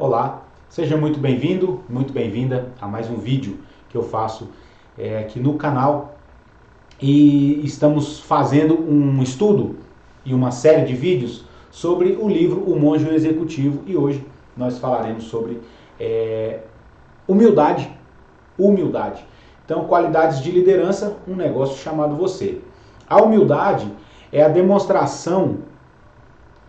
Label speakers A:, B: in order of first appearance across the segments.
A: Olá, seja muito bem-vindo, muito bem-vinda a mais um vídeo que eu faço aqui no canal. E estamos fazendo um estudo e uma série de vídeos sobre o livro O Monge e o Executivo, e hoje nós falaremos sobre humildade. Então, qualidades de liderança, um negócio chamado você. A humildade é a demonstração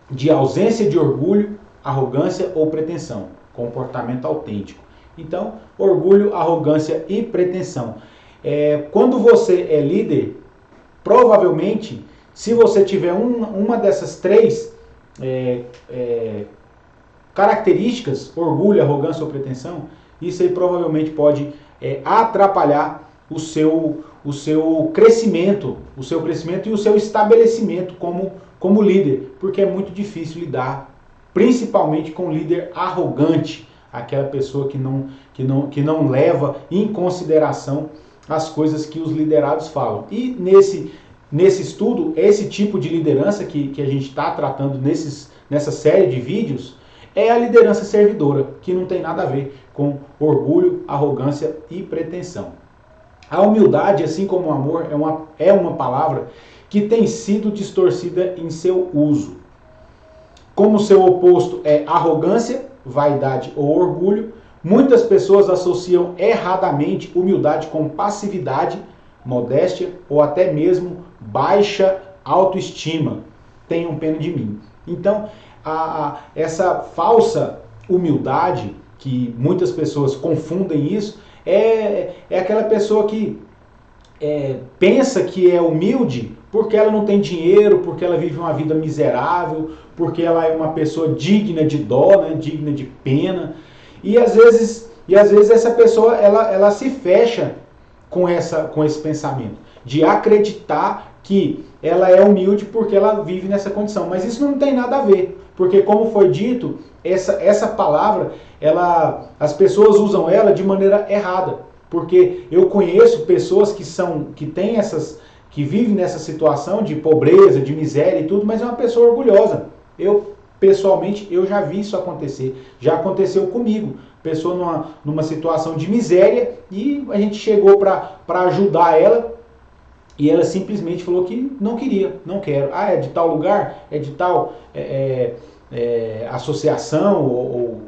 A: de ausência de orgulho, arrogância ou pretensão, comportamento autêntico. Então, orgulho, arrogância e pretensão. Quando você é líder, provavelmente, se você tiver uma dessas três características, orgulho, arrogância ou pretensão, isso aí provavelmente pode atrapalhar o seu crescimento e o seu estabelecimento como líder, porque é muito difícil lidar, principalmente com um líder arrogante, aquela pessoa que não leva em consideração as coisas que os liderados falam. E nesse estudo, esse tipo de liderança que a gente está tratando nessa série de vídeos, é a liderança servidora, que não tem nada a ver com orgulho, arrogância e pretensão. A humildade, assim como o amor, é uma palavra que tem sido distorcida em seu uso. Como seu oposto é arrogância, vaidade ou orgulho, muitas pessoas associam erradamente humildade com passividade, modéstia ou até mesmo baixa autoestima. Tenham pena de mim. Então, essa falsa humildade, que muitas pessoas confundem isso, é aquela pessoa que pensa que é humilde porque ela não tem dinheiro, porque ela vive uma vida miserável, porque ela é uma pessoa digna de dó, né, digna de pena. E às vezes essa pessoa ela se fecha com esse pensamento de acreditar que ela é humilde porque ela vive nessa condição. Mas isso não tem nada a ver, porque como foi dito, essa palavra, as pessoas usam ela de maneira errada. Porque eu conheço pessoas que vivem nessa situação de pobreza, de miséria e tudo, mas é uma pessoa orgulhosa. Pessoalmente, eu já vi isso acontecer. Já aconteceu comigo. Pessoa numa situação de miséria e a gente chegou para ajudar ela e ela simplesmente falou que não queria, não quero. Ah, é de tal lugar? É de tal associação? Ou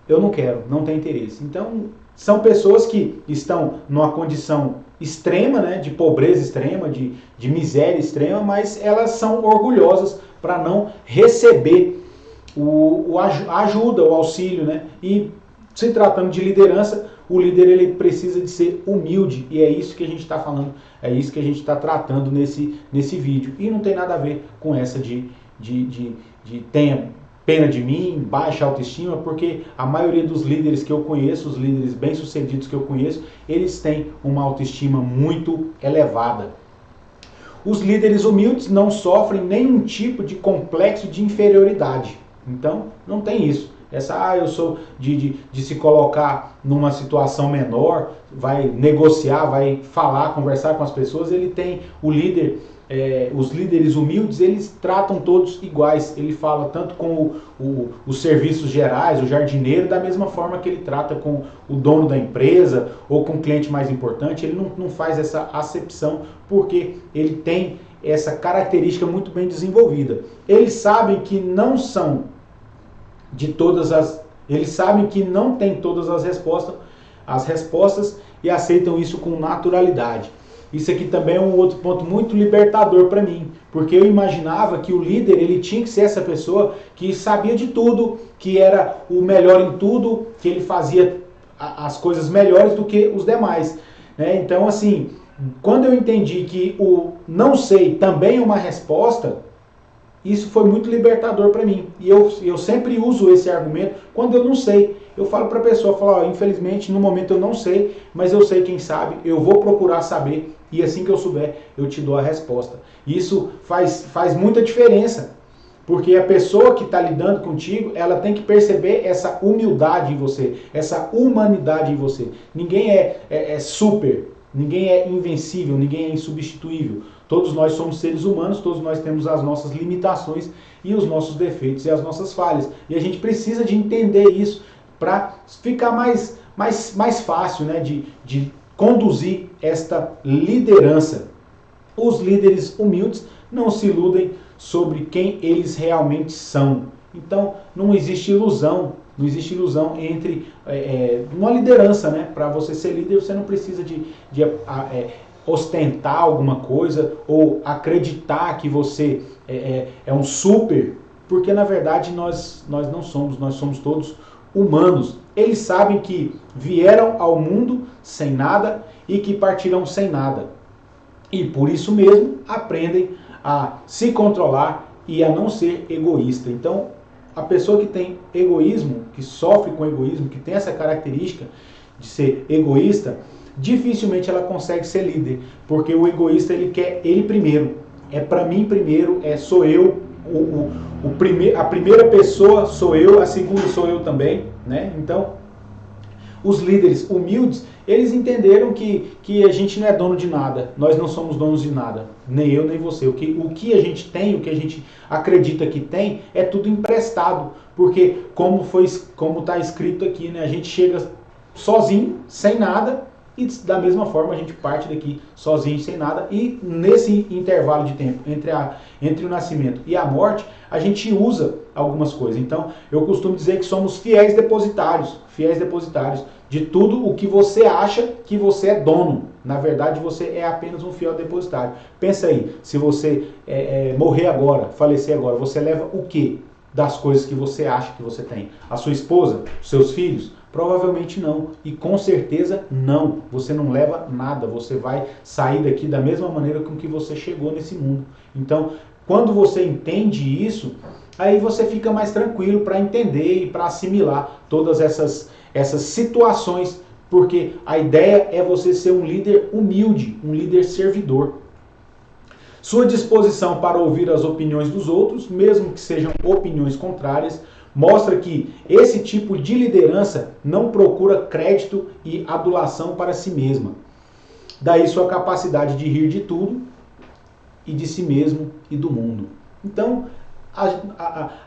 A: eu não quero, não tenho interesse. Então, são pessoas que estão numa condição extrema, né, de pobreza extrema, de miséria extrema, mas elas são orgulhosas para não receber a ajuda, o auxílio, né? E se tratando de liderança, o líder ele precisa de ser humilde, e é isso que a gente está falando, é isso que a gente está tratando nesse vídeo. E não tem nada a ver com essa de tenha pena de mim, baixa autoestima, porque a maioria dos líderes que eu conheço, os líderes bem-sucedidos que eu conheço, eles têm uma autoestima muito elevada. Os líderes humildes não sofrem nenhum tipo de complexo de inferioridade. Então, não tem isso. Eu sou de se colocar numa situação menor, vai negociar, vai falar, conversar com as pessoas, ele tem o líder. Os líderes humildes, eles tratam todos iguais. Ele fala tanto com os serviços gerais, o jardineiro, da mesma forma que ele trata com o dono da empresa ou com o cliente mais importante. Ele não faz essa acepção porque ele tem essa característica muito bem desenvolvida. Eles sabem que não são eles sabem que não tem todas as respostas e aceitam isso com naturalidade. Isso aqui também é um outro ponto muito libertador para mim, porque eu imaginava que o líder ele tinha que ser essa pessoa que sabia de tudo, que era o melhor em tudo, que ele fazia as coisas melhores do que os demais, né? Então, assim, quando eu entendi que o não sei também é uma resposta, isso foi muito libertador para mim. E eu sempre uso esse argumento quando eu não sei. Eu falo para a pessoa, infelizmente, no momento eu não sei, mas eu sei quem sabe, eu vou procurar saber, e assim que eu souber, eu te dou a resposta. Isso faz muita diferença, porque a pessoa que está lidando contigo, ela tem que perceber essa humildade em você, essa humanidade em você. Ninguém é super, ninguém é invencível, ninguém é insubstituível. Todos nós somos seres humanos, todos nós temos as nossas limitações e os nossos defeitos e as nossas falhas. E a gente precisa de entender isso para ficar mais fácil, né, de conduzir esta liderança. Os líderes humildes não se iludem sobre quem eles realmente são. Então, não existe ilusão entre uma liderança, né? Para você ser líder, você não precisa de ostentar alguma coisa ou acreditar que você é um super, porque na verdade nós não somos, nós somos todos humanos. Eles sabem que vieram ao mundo sem nada e que partirão sem nada. E por isso mesmo aprendem a se controlar e a não ser egoísta. Então, a pessoa que tem egoísmo, que sofre com egoísmo, que tem essa característica de ser egoísta, dificilmente ela consegue ser líder, porque o egoísta ele quer ele primeiro. É para mim primeiro, sou eu, a primeira pessoa sou eu, a segunda sou eu também, né? Então, os líderes humildes, eles entenderam que a gente não é dono de nada, nós não somos donos de nada, nem eu nem você. O que a gente tem, o que a gente acredita que tem, é tudo emprestado, porque como está escrito aqui, né, a gente chega sozinho, sem nada, e da mesma forma a gente parte daqui sozinho, sem nada, e nesse intervalo de tempo entre o nascimento e a morte, a gente usa algumas coisas. Então, eu costumo dizer que somos fiéis depositários de tudo o que você acha que você é dono. Na verdade, você é apenas um fiel depositário. Pensa aí, se você morrer agora, falecer agora, você leva o quê das coisas que você acha que você tem? A sua esposa? Os seus filhos? Provavelmente não. E com certeza não. Você não leva nada. Você vai sair daqui da mesma maneira com que você chegou nesse mundo. Então, quando você entende isso, aí você fica mais tranquilo para entender e para assimilar todas essas situações, porque a ideia é você ser um líder humilde, um líder servidor. Sua disposição para ouvir as opiniões dos outros, mesmo que sejam opiniões contrárias, mostra que esse tipo de liderança não procura crédito e adulação para si mesma. Daí sua capacidade de rir de tudo e de si mesmo e do mundo. Então,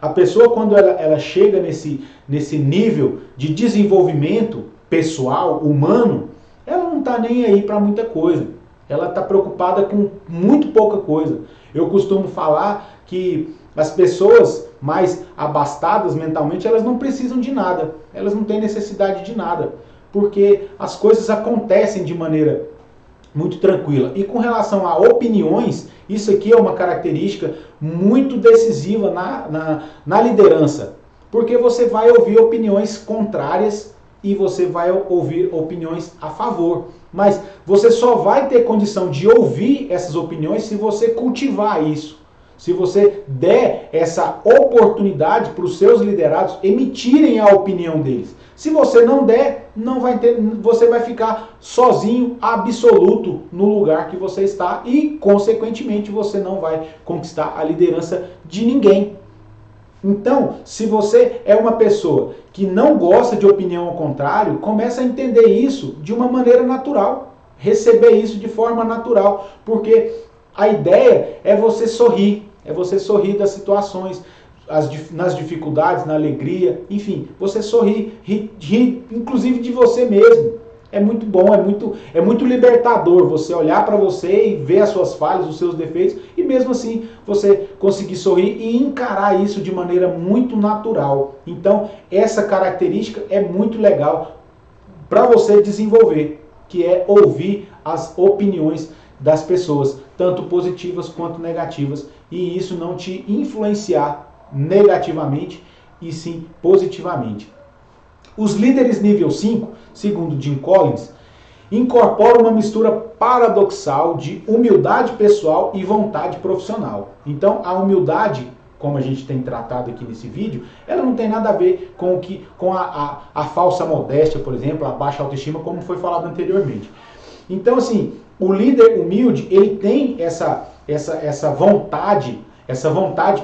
A: a pessoa, quando ela chega nesse nível de desenvolvimento pessoal, humano, ela não está nem aí para muita coisa. Ela está preocupada com muito pouca coisa. Eu costumo falar que as pessoas mais abastadas mentalmente, elas não precisam de nada. Elas não têm necessidade de nada. Porque as coisas acontecem de maneira muito tranquila. E com relação a opiniões, isso aqui é uma característica muito decisiva na liderança. Porque você vai ouvir opiniões contrárias e você vai ouvir opiniões a favor. Mas você só vai ter condição de ouvir essas opiniões se você cultivar isso. Se você der essa oportunidade para os seus liderados emitirem a opinião deles. Se você não der, não vai ter, você vai ficar sozinho, absoluto, no lugar que você está e, consequentemente, você não vai conquistar a liderança de ninguém. Então, se você é uma pessoa que não gosta de opinião ao contrário, começa a entender isso de uma maneira natural. Receber isso de forma natural. Porque a ideia é você sorrir das situações, nas dificuldades, na alegria, enfim, você sorrir, rir inclusive de você mesmo. É muito bom, é muito libertador você olhar para você e ver as suas falhas, os seus defeitos, e mesmo assim você conseguir sorrir e encarar isso de maneira muito natural. Então, essa característica é muito legal para você desenvolver, que é ouvir as opiniões das pessoas, tanto positivas quanto negativas, e isso não te influenciar negativamente, e sim positivamente. Os líderes nível 5, segundo Jim Collins, incorporam uma mistura paradoxal de humildade pessoal e vontade profissional. Então, a humildade, como a gente tem tratado aqui nesse vídeo, ela não tem nada a ver com a falsa modéstia, por exemplo, a baixa autoestima, como foi falado anteriormente. Então, assim, o líder humilde, ele tem essa vontade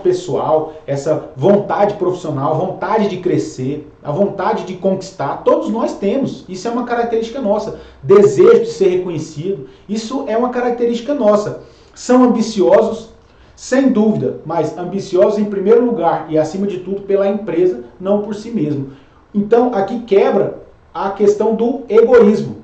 A: pessoal, essa vontade profissional, a vontade de crescer, a vontade de conquistar. Todos nós temos. Isso é uma característica nossa. Desejo de ser reconhecido. Isso é uma característica nossa. São ambiciosos, sem dúvida, mas ambiciosos em primeiro lugar e acima de tudo pela empresa, não por si mesmo. Então, aqui quebra a questão do egoísmo.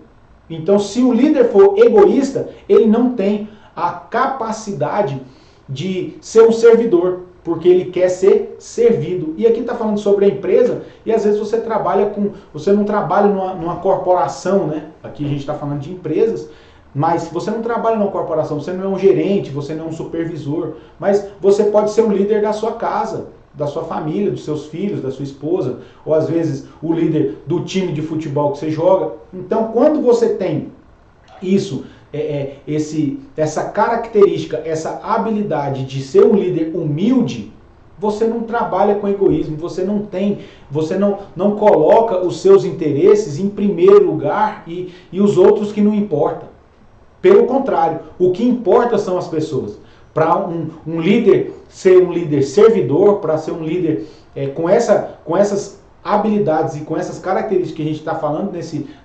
A: Então, se o líder for egoísta, ele não tem a capacidade de ser um servidor, porque ele quer ser servido. E aqui está falando sobre a empresa, e às vezes você não trabalha numa corporação, né? Aqui a gente está falando de empresas, mas você não trabalha numa corporação, você não é um gerente, você não é um supervisor, mas você pode ser um líder da sua casa, da sua família, dos seus filhos, da sua esposa, ou às vezes o líder do time de futebol que você joga. Então, quando você tem isso, essa característica, essa habilidade de ser um líder humilde, você não trabalha com egoísmo, você não coloca os seus interesses em primeiro lugar e os outros que não importam. Pelo contrário, o que importa são as pessoas. Para um líder ser um líder servidor, para ser um líder com essas habilidades e com essas características que a gente está falando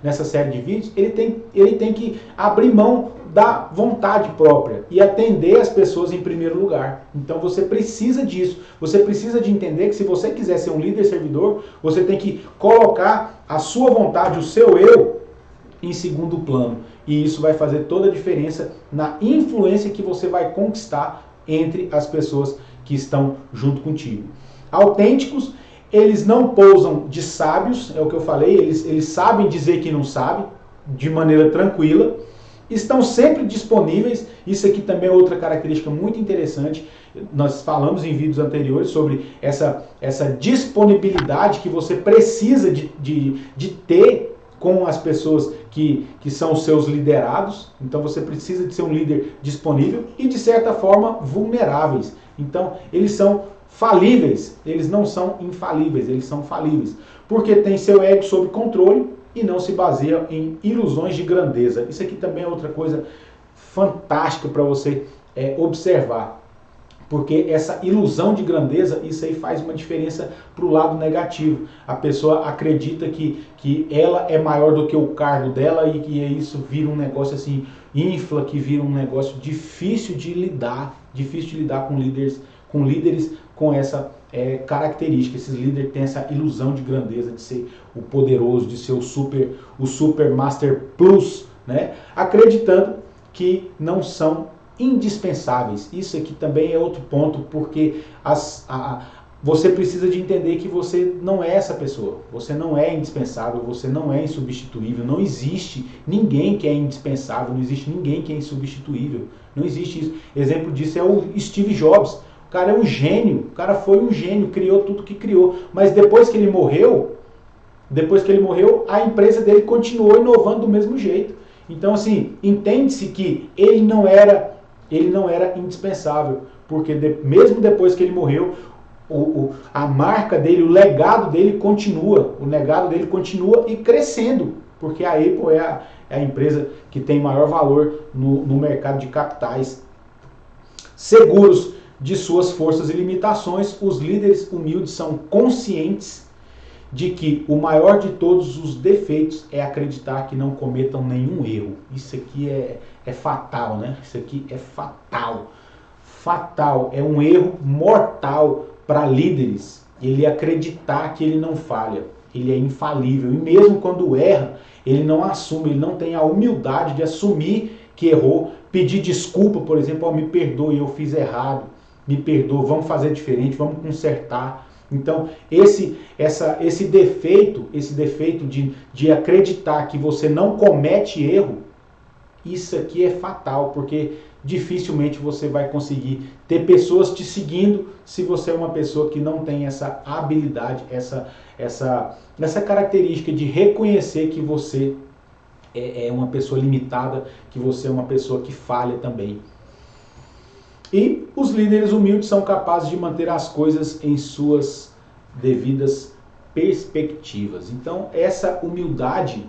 A: nessa série de vídeos, ele tem que abrir mão da vontade própria e atender as pessoas em primeiro lugar. Então você precisa disso. Você precisa de entender que se você quiser ser um líder servidor, você tem que colocar a sua vontade, o seu eu, em segundo plano. E isso vai fazer toda a diferença na influência que você vai conquistar entre as pessoas que estão junto contigo. Autênticos, eles não pousam de sábios, é o que eu falei, eles sabem dizer que não sabem, de maneira tranquila, estão sempre disponíveis, isso aqui também é outra característica muito interessante, nós falamos em vídeos anteriores sobre essa disponibilidade que você precisa de ter com as pessoas que são os seus liderados. Então você precisa de ser um líder disponível e de certa forma vulneráveis. Então eles são falíveis, eles não são infalíveis, eles são falíveis. Porque tem seu ego sob controle e não se baseia em ilusões de grandeza. Isso aqui também é outra coisa fantástica para você observar. Porque essa ilusão de grandeza, isso aí faz uma diferença para o lado negativo. A pessoa acredita que ela é maior do que o cargo dela e que isso vira um negócio assim, infla, que vira um negócio difícil de lidar com líderes com essa característica. Esses líderes têm essa ilusão de grandeza, de ser o poderoso, de ser o super master plus, né? Acreditando que não são indispensáveis. Isso aqui também é outro ponto, porque você precisa de entender que você não é essa pessoa. Você não é indispensável, você não é insubstituível. Não existe ninguém que é indispensável, não existe ninguém que é insubstituível. Não existe isso. Exemplo disso é o Steve Jobs. O cara é um gênio, o cara foi um gênio, criou tudo que criou. Mas depois que ele morreu, a empresa dele continuou inovando do mesmo jeito. Então, assim, entende-se que ele não era indispensável, porque mesmo depois que ele morreu, a marca dele, o legado dele continua, e crescendo, porque a Apple é a empresa que tem maior valor no mercado de capitais. Seguros de suas forças e limitações, os líderes humildes são conscientes de que o maior de todos os defeitos é acreditar que não cometam nenhum erro. Isso aqui é fatal, né? Isso aqui é fatal. Fatal, é um erro mortal para líderes. Ele acreditar que ele não falha, ele é infalível. E mesmo quando erra, ele não assume, ele não tem a humildade de assumir que errou, pedir desculpa, por exemplo, me perdoe, eu fiz errado, me perdoa, vamos fazer diferente, vamos consertar. Então, esse defeito de acreditar que você não comete erro, isso aqui é fatal, porque dificilmente você vai conseguir ter pessoas te seguindo se você é uma pessoa que não tem essa habilidade, essa característica de reconhecer que você é uma pessoa limitada, que você é uma pessoa que falha também. E os líderes humildes são capazes de manter as coisas em suas devidas perspectivas. Então, essa humildade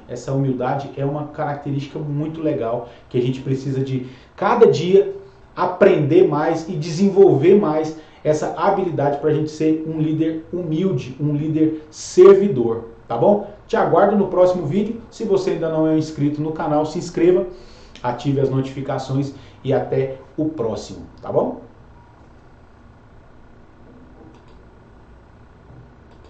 A: é uma característica muito legal que a gente precisa de cada dia aprender mais e desenvolver mais essa habilidade para a gente ser um líder humilde, um líder servidor, tá bom? Te aguardo no próximo vídeo. Se você ainda não é inscrito no canal, se inscreva, ative as notificações e até o próximo, tá bom?